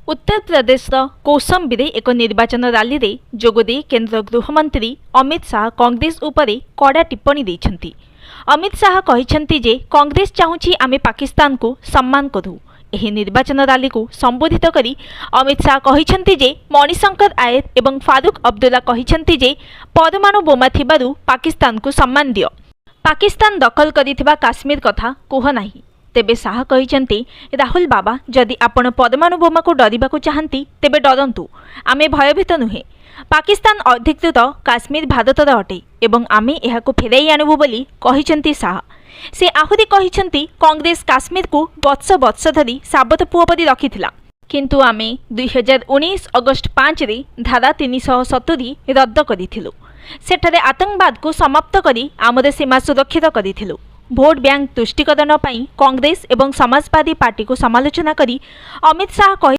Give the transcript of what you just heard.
उत्तर प्रदेश कौशाम्बी एक निर्वाचन रैली रे जोगदे केंद्र गृहमंत्री अमित शाह कांग्रेस उपरे कड़ा टिप्पणी देइछन्ति। अमित शाह कहिछन्ति जे कांग्रेस चाहूछि आमे पाकिस्तान को सम्मान करू। एही निर्वाचन रैली को संबोधित करी अमित शाह कहिछन्ति जे मणिशंकर आयर एवं फारूक अब्दुल्ला कहिछन्ति जे परमाणु बोमा थिबारु पाकिस्तान को सम्मान दियो। पाकिस्तान दखल करिथिबा काश्मीर कथा कुह नाही। तेबे शाह कहिछन्ति राहुल बाबा जदि आपण परमाणु बोमा को डरिबाकू चाहन्ति तेबे डरंतु, आमे भयभीत नुहे। पाकिस्तान अधिकृत काश्मीर भारतर अटे एवं आमे एहाकू फेराई आनिबु बोली कहिछन्ति शाह। से आहुरी कहिछन्ति कांग्रेस काश्मीर को वर्ष वर्ष धरी साबत पुओ परि रखिथिला, किंतु आमे 2019 अगस्ट 5 रे धारा 370 रद्द करिथिलु। सेठारे आतंकवाद को समाप्त करी आमर सीमा सुरक्षित करिथिलु। भोट बैंक तुष्टिकरण कांग्रेस एवं समाजवादी पार्टी को समालोचना करी अमित शाह